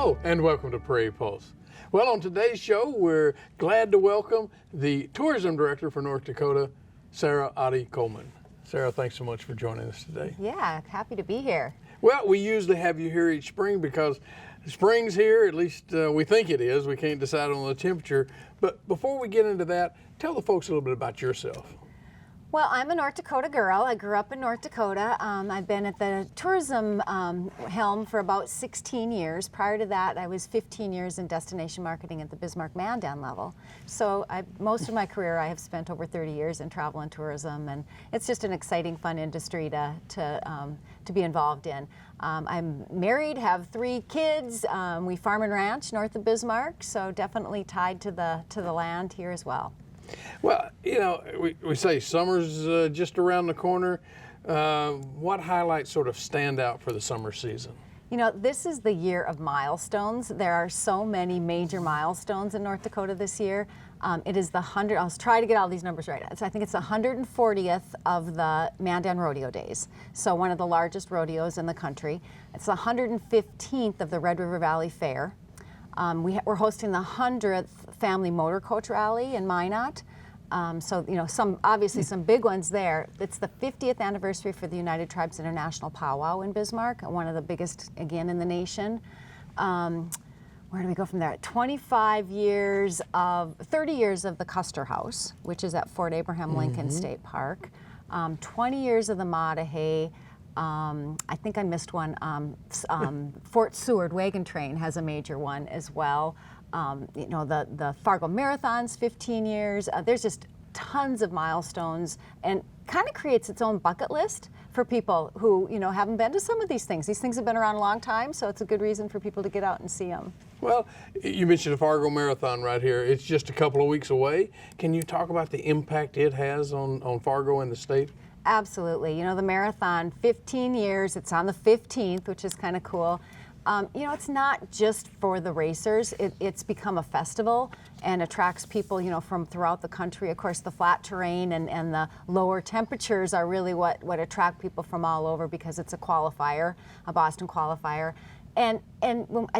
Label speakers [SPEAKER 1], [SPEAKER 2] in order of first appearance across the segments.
[SPEAKER 1] Hello and welcome to Prairie Pulse. Well, on today's show, we're glad to welcome the Tourism Director for North Dakota, Sarah Otte Coleman. Sarah, thanks so much for joining us today.
[SPEAKER 2] Yeah, happy to be here.
[SPEAKER 1] Well, we usually have you here each spring because spring's here, at least we think it is. We can't decide on the temperature. But before we get into that, tell the folks a little bit about yourself.
[SPEAKER 2] Well, I'm a North Dakota girl. I grew up in North Dakota. I've been at the tourism helm for about 16 years. Prior to that, I was 15 years in destination marketing at the Bismarck-Mandan level. So most of my career I have spent over 30 years in travel and tourism, and it's just an exciting, fun industry to be involved in. I'm married, have 3 kids. We farm and ranch north of Bismarck, so definitely tied to the land here as well.
[SPEAKER 1] Well, you know, we say summer's just around the corner. What highlights sort of stand out for the summer season?
[SPEAKER 2] You know, this is the year of milestones. There are so many major milestones in North Dakota this year. It is the 100, I'll try to get all these numbers right. So I think it's the 140th of the Mandan Rodeo Days. So one of the largest rodeos in the country. It's the 115th of the Red River Valley Fair. We're hosting the 100th Family Motor Coach Rally in Minot. So, you know, obviously some big ones there. It's the 50th anniversary for the United Tribes International Powwow in Bismarck, one of the biggest, again, in the nation. Where do we go from there? 30 years of the Custer House, which is at Fort Abraham Lincoln State Park. 20 years of the Maadahay. I think I missed one. Fort Seward Wagon Train has a major one as well. You know, the Fargo Marathon's 15 years. There's just tons of milestones, and kind of creates its own bucket list for people who, you know, haven't been to some of these things. These things have been around a long time, so it's a good reason for people to get out and see them.
[SPEAKER 1] Well, you mentioned the Fargo Marathon right here. It's just a couple of weeks away. Can you talk about the impact it has on Fargo and the state?
[SPEAKER 2] Absolutely. You know, the marathon, 15 years, it's on the 15th, which is kind of cool. You know, it's not just for the racers. It's become a festival and attracts people, you know, from throughout the country. Of course, the flat terrain and the lower temperatures are really what attract people from all over, because it's a qualifier, a Boston qualifier. And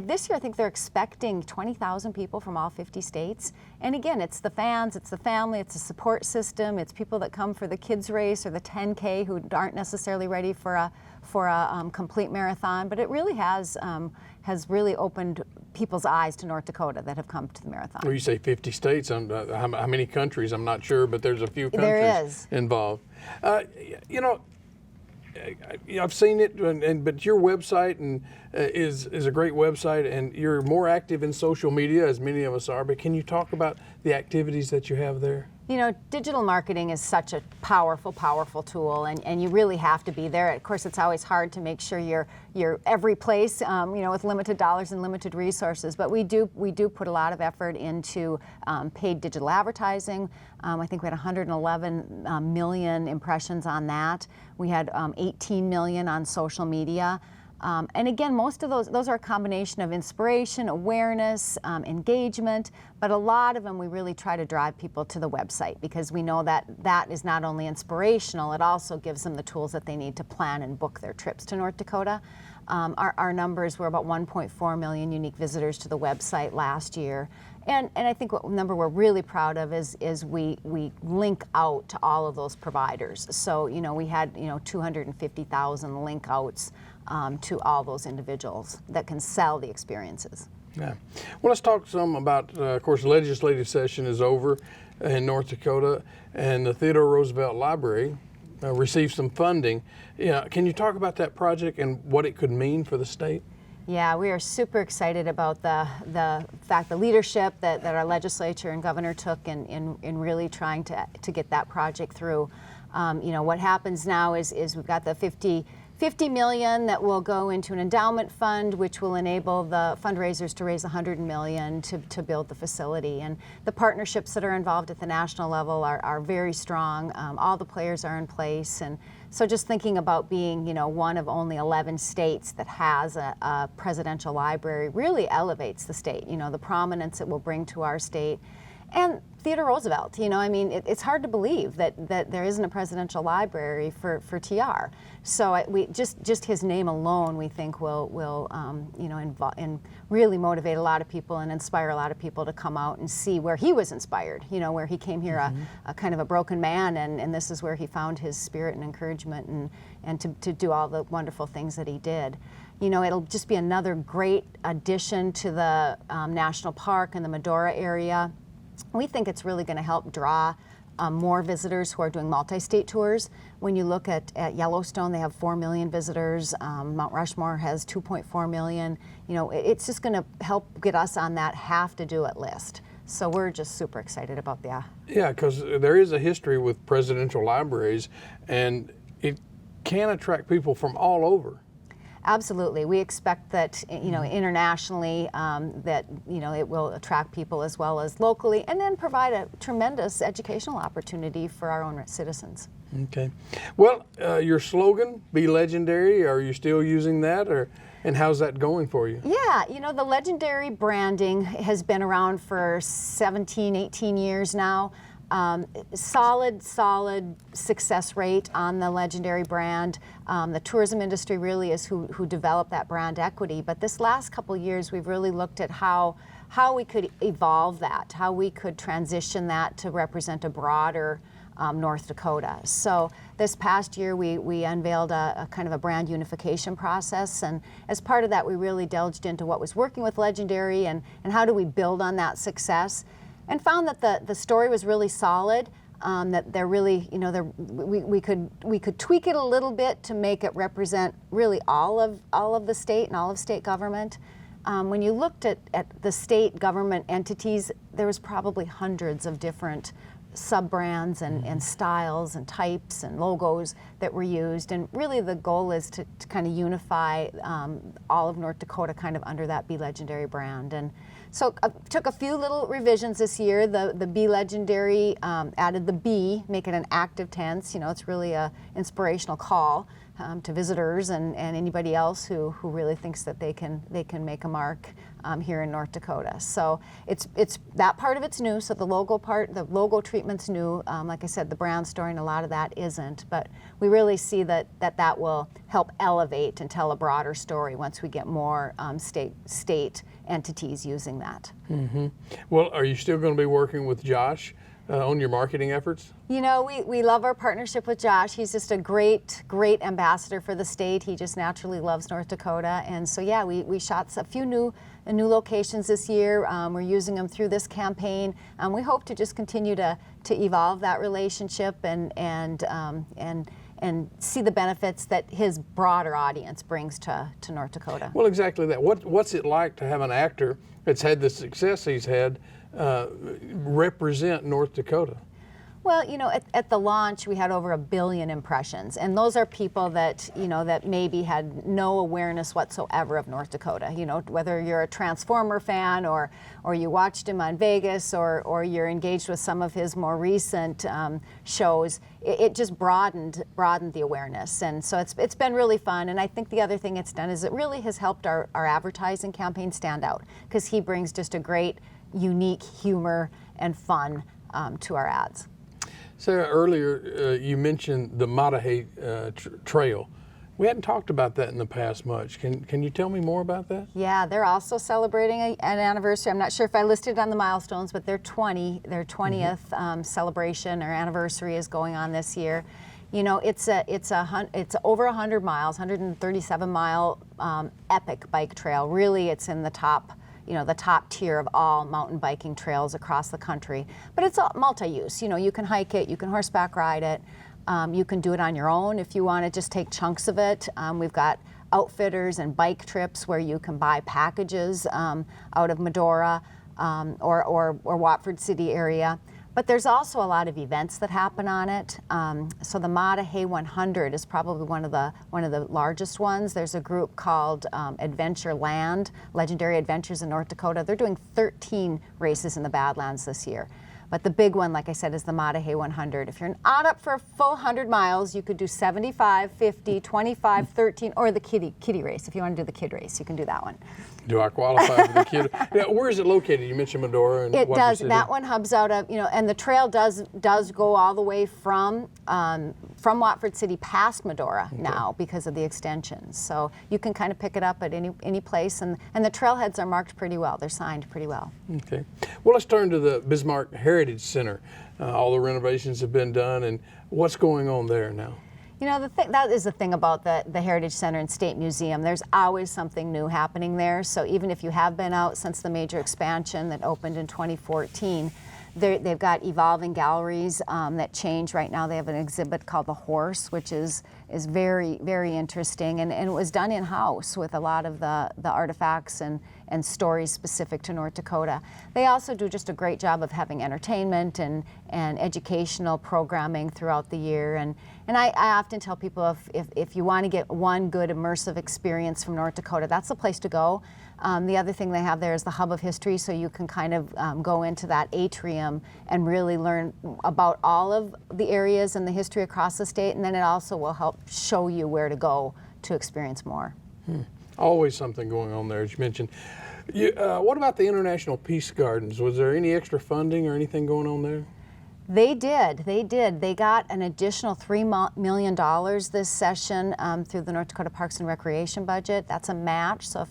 [SPEAKER 2] this year, I think they're expecting 20,000 people from all 50 states. And again, it's the fans, it's the family, it's a support system, it's people that come for the kids race or the 10K who aren't necessarily ready for a complete marathon. But it really has really opened people's eyes to North Dakota that have come to the marathon.
[SPEAKER 1] Well, you say 50 states. How many countries? I'm not sure, but there's a few countries involved. You know, I've seen it, but your website is a great website, and you're more active in social media, as many of us are. But can you talk about the activities that you have there?
[SPEAKER 2] You know, digital marketing is such a powerful, powerful tool, and you really have to be there. Of course, it's always hard to make sure you're every place, you know, with limited dollars and limited resources. But we do put a lot of effort into paid digital advertising. I think we had 111 million impressions on that. We had 18 million on social media. And again, most of those are a combination of inspiration, awareness, engagement, but a lot of them we really try to drive people to the website, because we know that is not only inspirational, it also gives them the tools that they need to plan and book their trips to North Dakota. Our numbers were about 1.4 million unique visitors to the website last year. And I think what number we're really proud of is we link out to all of those providers. So, you know, we had, you know, 250,000 link outs to all those individuals that can sell the experiences.
[SPEAKER 1] Yeah. Well, let's talk some about, of course, the legislative session is over in North Dakota, and the Theodore Roosevelt Library received some funding. Yeah, can you talk about that project and what it could mean for the state?
[SPEAKER 2] Yeah, we are super excited about the fact, the leadership that our legislature and governor took in really trying to get that project through. You know, what happens now is we've got the 50 million that will go into an endowment fund, which will enable the fundraisers to raise 100 million to build the facility. And the partnerships that are involved at the national level are very strong. All the players are in place. And so just thinking about being, you know, one of only 11 states that has a presidential library really elevates the state, you know, the prominence it will bring to our state. And Theodore Roosevelt. You know, I mean, it's hard to believe that there isn't a presidential library for TR. So we just his name alone, we think will you know, and really motivate a lot of people and inspire a lot of people to come out and see where he was inspired. You know, where he came here a kind of a broken man, and this is where he found his spirit and encouragement and to do all the wonderful things that he did. You know, it'll just be another great addition to the national park and the Medora area. We think it's really going to help draw more visitors who are doing multi-state tours. When you look at Yellowstone, they have 4 million visitors. Mount Rushmore has 2.4 million. You know, it's just going to help get us on that have-to-do-it list. So we're just super excited about that. Yeah,
[SPEAKER 1] because there is a history with presidential libraries, and it can attract people from all over.
[SPEAKER 2] Absolutely. We expect that, you know, internationally, that, you know, it will attract people as well as locally, and then provide a tremendous educational opportunity for our own citizens.
[SPEAKER 1] Okay. Well, your slogan, "Be Legendary," are you still using that, and how's that going for you?
[SPEAKER 2] Yeah, you know, the Legendary branding has been around for 17, 18 years now. Solid success rate on the Legendary brand. The tourism industry really is who developed that brand equity. But this last couple of years, we've really looked at how we could evolve that, how we could transition that to represent a broader North Dakota. So this past year, we unveiled a kind of a brand unification process, and as part of that, we really delved into what was working with Legendary and how do we build on that success. And found that the story was really solid. That they're really, you know, we could tweak it a little bit to make it represent really all of the state and all of state government. When you looked at the state government entities, there was probably hundreds of different sub-brands and styles and types and logos that were used. And really the goal is to kind of unify all of North Dakota kind of under that Be Legendary brand. And so took a few little revisions this year. The Be Legendary added the B, make it an active tense. You know, it's really a inspirational call to visitors and anybody else who really thinks that they can make a mark here in North Dakota. So it's that part of it's new. So the logo treatment's new. Like I said, the brand story and a lot of that isn't. But we really see that will help elevate and tell a broader story once we get more state entities using that.
[SPEAKER 1] Mm-hmm. Well, are you still going to be working with Josh on your marketing efforts?
[SPEAKER 2] You know, we love our partnership with Josh. He's just a great ambassador for the state. He just naturally loves North Dakota. And so, yeah, we shot a few new locations this year. We're using them through this campaign. We hope to just continue to evolve that relationship and see the benefits that his broader audience brings to North Dakota.
[SPEAKER 1] Well, exactly that. What's it like to have an actor that's had the success he's had represent North Dakota?
[SPEAKER 2] Well, you know, at the launch, we had over 1 billion impressions, and those are people that, you know, that maybe had no awareness whatsoever of North Dakota. You know, whether you're a Transformer fan or you watched him on Vegas or you're engaged with some of his more recent shows, it just broadened the awareness, and so it's been really fun. And I think the other thing it's done is it really has helped our advertising campaign stand out, because he brings just a great, unique humor and fun to our ads.
[SPEAKER 1] Sarah, earlier you mentioned the Matahay Trail. We hadn't talked about that in the past much. Can you tell me more about that?
[SPEAKER 2] Yeah, they're also celebrating an anniversary. I'm not sure if I listed it on the milestones, but their 20th celebration or anniversary is going on this year. You know, it's over 100 miles, 137 mile epic bike trail. Really, it's in the top tier of all mountain biking trails across the country. But it's all multi-use. You know, you can hike it, you can horseback ride it, you can do it on your own if you want to just take chunks of it. We've got outfitters and bike trips where you can buy packages out of Medora or Watford City area. But there's also a lot of events that happen on it. So the Matahay 100 is probably one of the largest ones. There's a group called Adventureland, Legendary Adventures in North Dakota. They're doing 13 races in the Badlands this year. But the big one, like I said, is the Maah Dahay 100. If you're not up for a full 100 miles, you could do 75, 50, 25, 13, or the kiddie race. If you want to do the kid race, you can do that one.
[SPEAKER 1] Do I qualify for the kid? Yeah, where is it located? You mentioned Medora. And
[SPEAKER 2] it does. That one hubs out of, and the trail does go all the way from Watford City past Medora now because of the extensions. So you can kind of pick it up at any place, and the trailheads are marked pretty well. They're signed pretty well.
[SPEAKER 1] Okay. Well, let's turn to the Bismarck Heritage Center. All the renovations have been done, and what's going on there now?
[SPEAKER 2] That is the thing about the Heritage Center and State Museum. There's always something new happening there. So even if you have been out since the major expansion that opened in 2014, they've got evolving galleries that change. Right now they have an exhibit called The Horse, which is very, very interesting. And it was done in-house with a lot of the artifacts and stories specific to North Dakota. They also do just a great job of having entertainment and educational programming throughout the year. And I often tell people if you want to get one good immersive experience from North Dakota, that's the place to go. The other thing they have there is the Hub of History, so you can kind of go into that atrium and really learn about all of the areas and the history across the state, and then it also will help show you where to go to experience more.
[SPEAKER 1] Always something going on there, as you mentioned. What about the International Peace Gardens? Was there any extra funding or anything going on there?
[SPEAKER 2] They did. They got an additional $3 million this session through the North Dakota Parks and Recreation budget. That's a match. So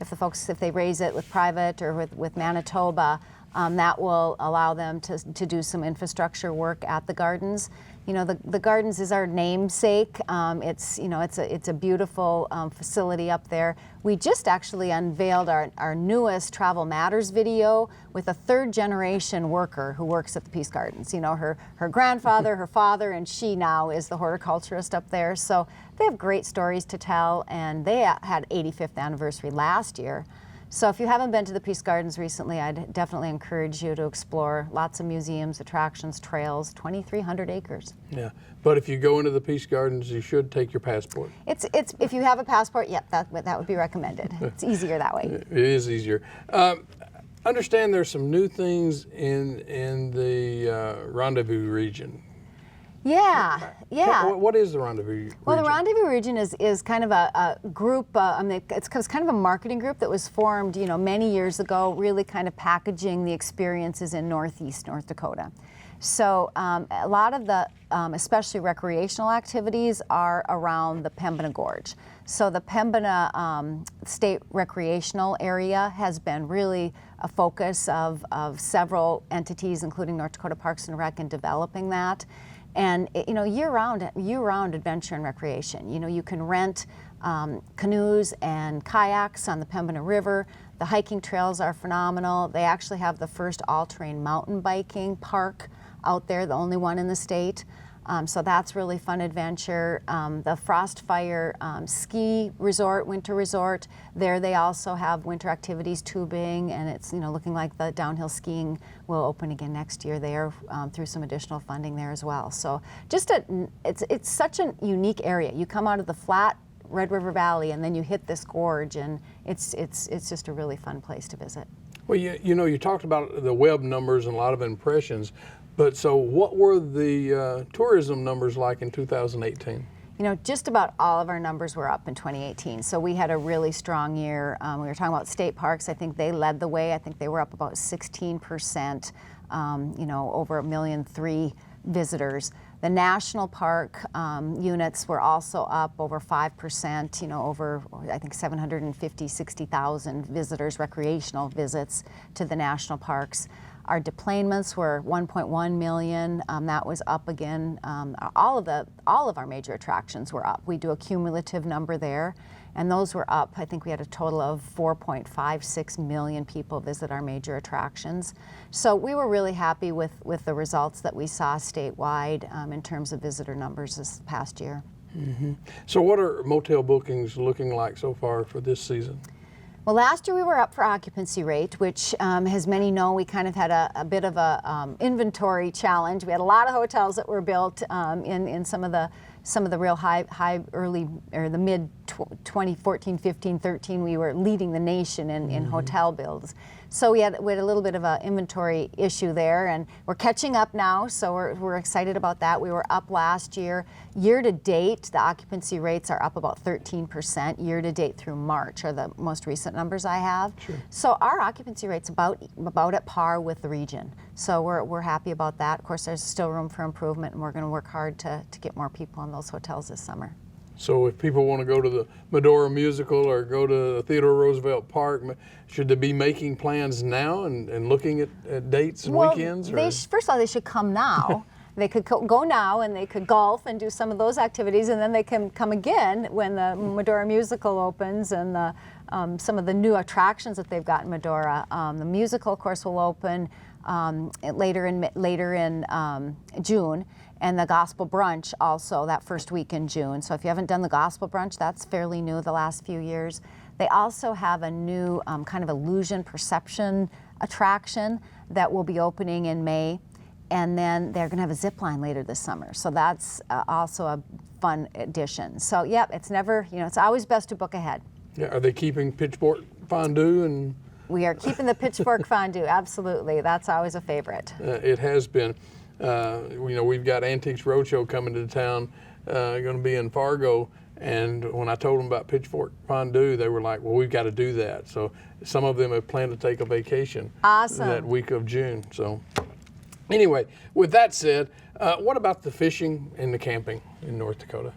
[SPEAKER 2] if they raise it with private or with Manitoba, that will allow them to do some infrastructure work at the gardens. The gardens is our namesake. It's a beautiful facility up there. We just actually unveiled our newest Travel Matters video with a third-generation worker who works at the Peace Gardens. Her grandfather, her father, and she now is the horticulturist up there. So they have great stories to tell, and they had 85th anniversary last year. So if you haven't been to the Peace Gardens recently, I'd definitely encourage you to explore. Lots of museums, attractions, trails, 2,300 acres.
[SPEAKER 1] Yeah, but if you go into the Peace Gardens, you should take your passport.
[SPEAKER 2] It's if you have a passport, yep, that would be recommended. It's easier that way.
[SPEAKER 1] It is easier. Understand there's some new things in the Rendezvous region.
[SPEAKER 2] Yeah.
[SPEAKER 1] What is the Rendezvous region?
[SPEAKER 2] Well, the Rendezvous region is kind of a group, it's kind of a marketing group that was formed, many years ago, really kind of packaging the experiences in Northeast North Dakota. So a lot of the, especially recreational activities, are around the Pembina Gorge. So the Pembina State Recreational Area has been really a focus of several entities, including North Dakota Parks and Rec, in developing that. And year-round adventure and recreation. You can rent canoes and kayaks on the Pembina River. The hiking trails are phenomenal. They actually have the first all-terrain mountain biking park out there, the only one in the state. So that's really fun adventure. The Frostfire ski resort, winter resort, there they also have winter activities, tubing, and it's looking like the downhill skiing will open again next year there through some additional funding there as well. So it's such a unique area. You come out of the flat Red River Valley and then you hit this gorge, and it's just a really fun place to visit.
[SPEAKER 1] Well, you talked about the web numbers and a lot of impressions. But so what were the tourism numbers like in 2018?
[SPEAKER 2] Just about all of our numbers were up in 2018. So we had a really strong year. We were talking about state parks. I think they led the way. I think they were up about 16%, over 1.3 million visitors. The national park units were also up over 5%, over, I think, 60,000 visitors, recreational visits to the national parks. Our deplanements were 1.1 million. That was up again. All of our major attractions were up. We do a cumulative number there, and those were up. I think we had a total of 4.56 million people visit our major attractions. So we were really happy with the results that we saw statewide in terms of visitor numbers this past year.
[SPEAKER 1] Mm-hmm. So what are motel bookings looking like so far for this season?
[SPEAKER 2] Well, last year we were up for occupancy rate, which, as many know, we kind of had a bit of a inventory challenge. We had a lot of hotels that were built in some of the real high early or the mid 2014, 15, 13, we were leading the nation in hotel builds. So we had a little bit of an inventory issue there, and we're catching up now, so we're excited about that. We were up last year. Year to date, the occupancy rates are up about 13%. Year to date through March are the most recent numbers I have.
[SPEAKER 1] Sure.
[SPEAKER 2] So our occupancy rate's about at par with the region. So we're happy about that. Of course, there's still room for improvement, and we're going to work hard to get more people in those hotels this summer.
[SPEAKER 1] So if people want to go to the Medora Musical or go to Theodore Roosevelt Park, should they be making plans now and looking at dates and weekends?
[SPEAKER 2] First of all, they should come now. They could go now, and they could golf and do some of those activities, and then they can come again when the Medora Musical opens and some of the new attractions that they've got in Medora. The musical, of course, will open later in June. And the Gospel Brunch also that first week in June. So if you haven't done the Gospel Brunch, that's fairly new the last few years. They also have a new kind of illusion perception attraction that will be opening in May. And then they're going to have a zip line later this summer. So that's also a fun addition. So yeah, it's never, it's always best to book ahead.
[SPEAKER 1] Yeah, are they keeping Pitchfork Fondue and?
[SPEAKER 2] We are keeping the Pitchfork Fondue, absolutely. That's always a favorite.
[SPEAKER 1] It has been. We've got Antiques Roadshow coming to town, going to be in Fargo, and when I told them about Pitchfork Fondue, they were like, well, we've got to do that. So some of them have planned to take a vacation that week of June. So anyway, with that said, what about the fishing and the camping in North Dakota?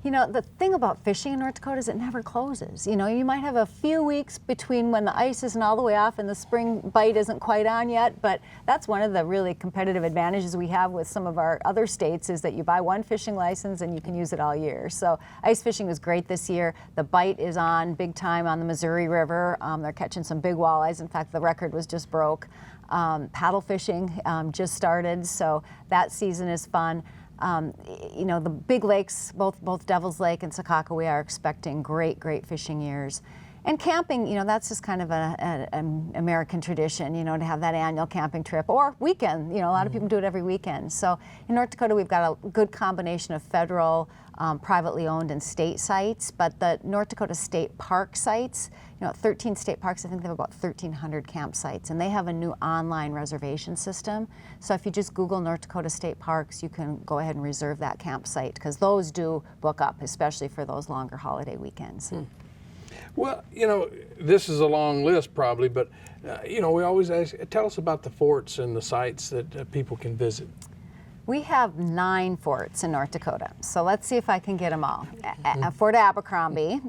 [SPEAKER 2] The thing about fishing in North Dakota is it never closes. You might have a few weeks between when the ice isn't all the way off and the spring bite isn't quite on yet, but that's one of the really competitive advantages we have with some of our other states is that you buy one fishing license and you can use it all year. So ice fishing was great this year. The bite is on big time on the Missouri River. They're catching some big walleyes. In fact, the record was just broke. Paddle fishing just started, so that season is fun. The big lakes, both Devil's Lake and Sakakawea, are expecting great fishing years. And camping, that's just kind of an American tradition, to have that annual camping trip or weekend. A lot of people do it every weekend. So in North Dakota, we've got a good combination of federal, privately owned, and state sites. But the North Dakota State Park sites, 13 state parks, I think they have about 1,300 campsites, and they have a new online reservation system. So if you just Google North Dakota State Parks, you can go ahead and reserve that campsite, because those do book up, especially for those longer holiday weekends.
[SPEAKER 1] Well, this is a long list probably, but, we always ask, tell us about the forts and the sites that people can visit.
[SPEAKER 2] We have 9 forts in North Dakota, so let's see if I can get them all. Fort Abercrombie.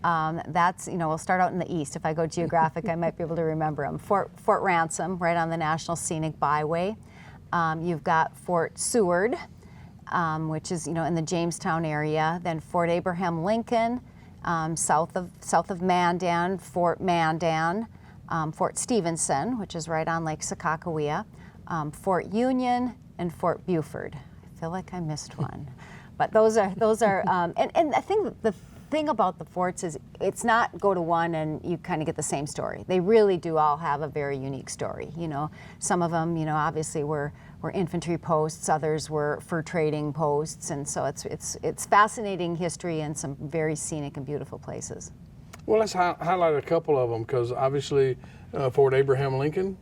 [SPEAKER 2] That's, we'll start out in the east. If I go geographic, I might be able to remember them. Fort Ransom, right on the National Scenic Byway. You've got Fort Seward, which is, in the Jamestown area. Then Fort Abraham Lincoln, south of Mandan, Fort Mandan. Fort Stevenson, which is right on Lake Sakakawea. Fort Union, and Fort Buford. I feel like I missed one. But those are and I think the thing about the forts is it's not go to one and you kind of get the same story. They really do all have a very unique story. Some of them, obviously were infantry posts, others were fur trading posts, and so it's fascinating history and some very scenic and beautiful places.
[SPEAKER 1] Well, let's highlight a couple of them, because obviously Fort Abraham Lincoln.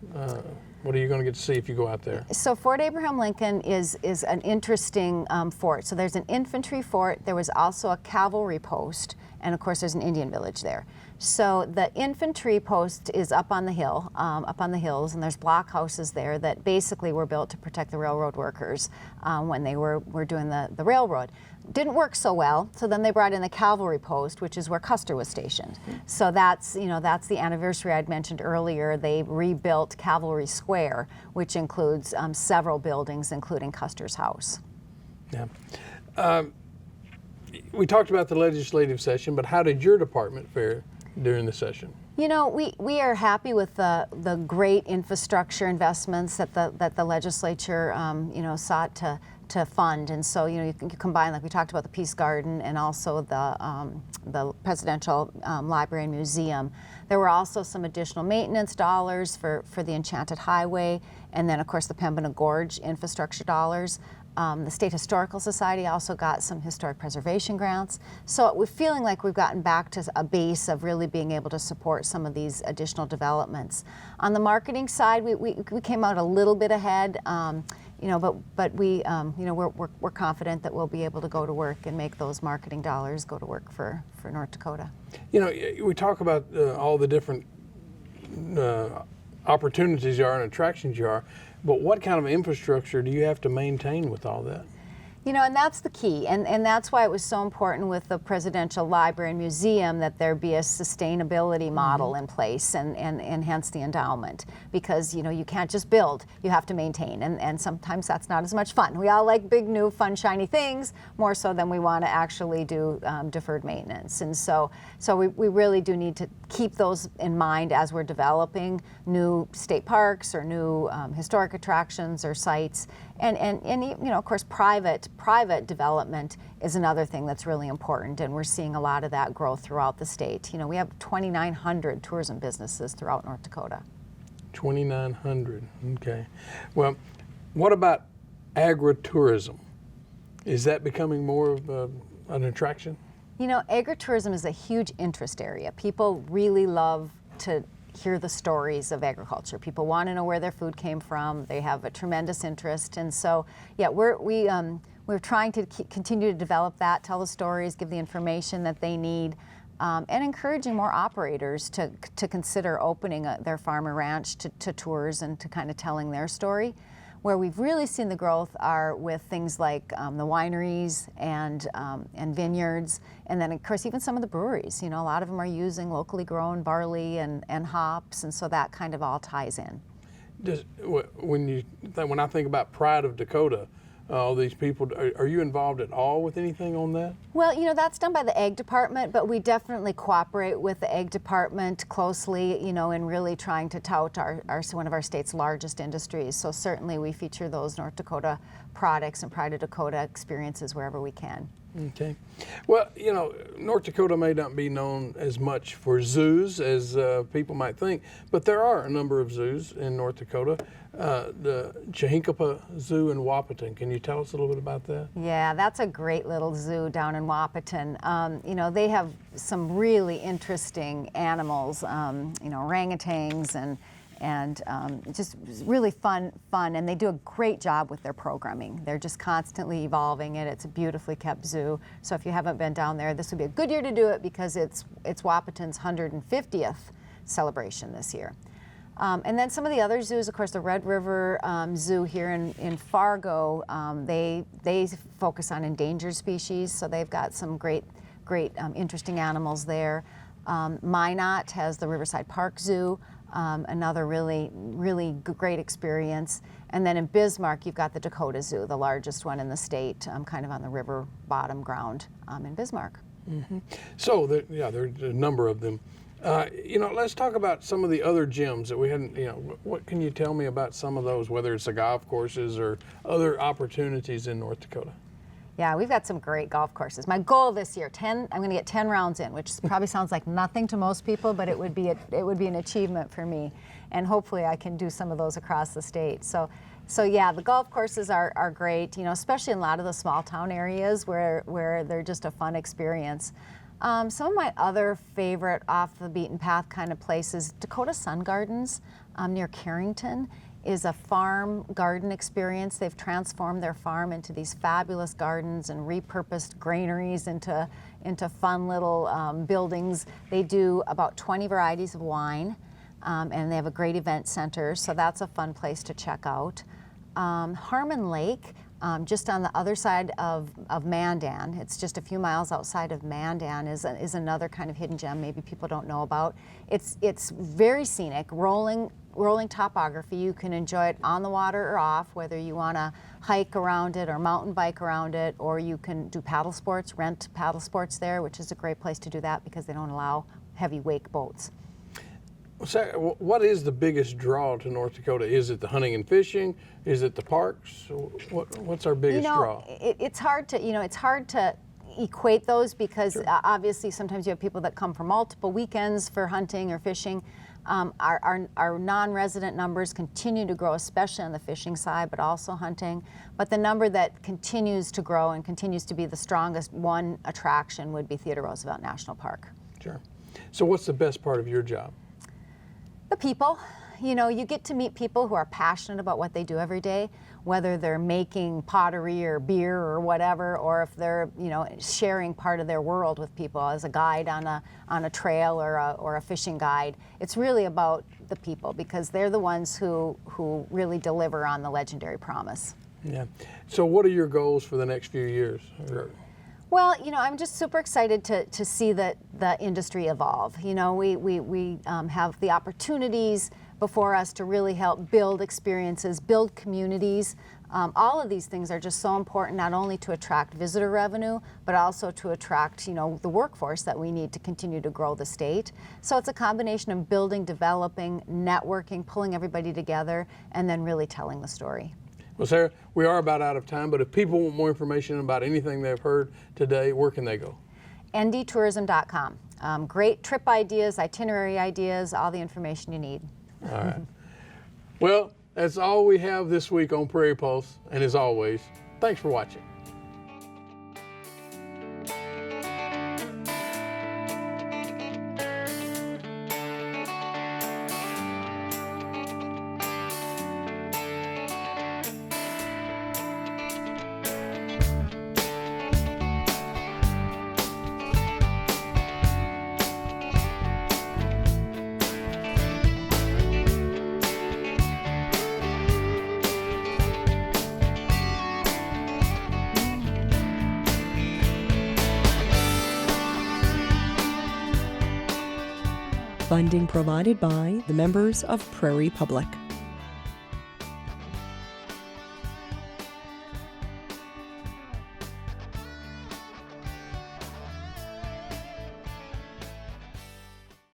[SPEAKER 1] What are you going to get to see if you go out there? So
[SPEAKER 2] Fort Abraham Lincoln is an interesting fort. So there's an infantry fort. There was also a cavalry post, and of course there's an Indian village there. So the infantry post is up on the hill, up on the hills, and there's blockhouses there that basically were built to protect the railroad workers when they were doing the railroad. Didn't work so well, so then they brought in the cavalry post, which is where Custer was stationed. So that's the anniversary I'd mentioned earlier. They rebuilt Cavalry Square, which includes several buildings, including Custer's house.
[SPEAKER 1] Yeah. We talked about the legislative session, but how did your department fare during the session?
[SPEAKER 2] We are happy with the great infrastructure investments that the legislature sought to fund, and so you can combine, like we talked about, the Peace Garden and also the Presidential Library and Museum. There were also some additional maintenance dollars for the Enchanted Highway, and then of course the Pembina Gorge infrastructure dollars. The State Historical Society also got some historic preservation grants. So we're feeling like we've gotten back to a base of really being able to support some of these additional developments. On the marketing side, we came out a little bit ahead, but we, we're confident that we'll be able to go to work and make those marketing dollars go to work for North Dakota.
[SPEAKER 1] We talk about all the different opportunities you are and attractions you are, but what kind of infrastructure do you have to maintain with all that?
[SPEAKER 2] And that's the key, and that's why it was so important with the Presidential Library and Museum that there be a sustainability model in place, and hence the endowment, because you can't just build, you have to maintain, and sometimes that's not as much fun. We all like big, new, fun, shiny things more so than we want to actually do deferred maintenance, and so we really do need to keep those in mind as we're developing new state parks or new historic attractions or sites. And of course, private development is another thing that's really important, and we're seeing a lot of that growth throughout the state. We have 2,900 tourism businesses throughout North Dakota.
[SPEAKER 1] 2,900, okay. Well, what about agritourism? Is that becoming more of an attraction?
[SPEAKER 2] Agritourism is a huge interest area. People really love to hear the stories of agriculture. People want to know where their food came from. They have a tremendous interest, and so we're trying to continue to develop that, tell the stories, give the information that they need, and encouraging more operators to consider opening their farm or ranch to tours and to kind of telling their story. Where we've really seen the growth are with things like the wineries and vineyards, and then of course even some of the breweries. A lot of them are using locally grown barley and hops, and so that kind of all ties in.
[SPEAKER 1] When I think about Pride of Dakota, all these people, are you involved at all with anything on that?
[SPEAKER 2] Well, that's done by the Ag Department, but we definitely cooperate with the Ag Department closely, in really trying to tout one of our state's largest industries. So certainly we feature those North Dakota products and Pride of Dakota experiences wherever we can.
[SPEAKER 1] Okay. Well, North Dakota may not be known as much for zoos as people might think, but there are a number of zoos in North Dakota. The Chihinkapa Zoo in Wahpeton. Can you tell us a little bit about that?
[SPEAKER 2] Yeah, that's a great little zoo down in Wahpeton. They have some really interesting animals, orangutans and just really fun, and they do a great job with their programming. They're just constantly evolving it. It's a beautifully kept zoo. So if you haven't been down there, this would be a good year to do it because it's Wahpeton's 150th celebration this year. And then some of the other zoos, of course, the Red River Zoo here in Fargo, they focus on endangered species, so they've got some great interesting animals there. Minot has the Riverside Park Zoo, another really great experience. And then in Bismarck, you've got the Dakota Zoo, the largest one in the state, kind of on the river bottom ground in Bismarck.
[SPEAKER 1] Mm-hmm. So, there's a number of them. Let's talk about some of the other gyms that we hadn't, what can you tell me about some of those, whether it's the golf courses or other opportunities in North Dakota?
[SPEAKER 2] Yeah, we've got some great golf courses. My goal this year, I'm going to get 10 rounds in, which probably sounds like nothing to most people, but it would be an achievement for me. And hopefully I can do some of those across the state. So yeah, the golf courses are great, especially in a lot of the small town areas where they're just a fun experience. Some of my other favorite off the beaten path kind of places, Dakota Sun Gardens near Carrington is a farm garden experience. They've transformed their farm into these fabulous gardens and repurposed granaries into fun little buildings. They do about 20 varieties of wine, and they have a great event center, so that's a fun place to check out. Harmon Lake, just on the other side of Mandan, it's just a few miles outside of Mandan, is another kind of hidden gem maybe people don't know about. It's very scenic, rolling topography. You can enjoy it on the water or off, whether you want to hike around it or mountain bike around it, or you can do paddle sports, rent paddle sports there, which is a great place to do that because they don't allow heavy wake boats.
[SPEAKER 1] So, what is the biggest draw to North Dakota? Is it the hunting and fishing? Is it the parks? What's our biggest draw?
[SPEAKER 2] It's hard to equate those because obviously sometimes you have people that come for multiple weekends for hunting or fishing, Our non-resident numbers continue to grow, especially on the fishing side, but also hunting. But the number that continues to grow and continues to be the strongest one attraction would be Theodore Roosevelt National Park.
[SPEAKER 1] Sure. So what's the best part of your job?
[SPEAKER 2] The people. You know, you get to meet people who are passionate about what they do every day, whether they're making pottery or beer or whatever, or if they're, you know, sharing part of their world with people as a guide on a trail or a fishing guide. It's really about the people, because they're the ones who really deliver on the legendary promise.
[SPEAKER 1] Yeah. So what are your goals for the next few years?
[SPEAKER 2] Well, you know, I'm just super excited to see the industry evolve. You know, we have the opportunities before us to really help build experiences, build communities. All of these things are just so important, not only to attract visitor revenue, but also to attract, you know, the workforce that we need to continue to grow the state. So it's a combination of building, developing, networking, pulling everybody together, and then really telling the story.
[SPEAKER 1] Well, Sarah, we are about out of time, but if people want more information about anything they've heard today, where can they go?
[SPEAKER 2] ndtourism.com. Great trip ideas, itinerary ideas, all the information you need.
[SPEAKER 1] All right. Well, that's all we have this week on Prairie Pulse, and as always, thanks for watching.
[SPEAKER 3] Funding provided by the members of Prairie Public.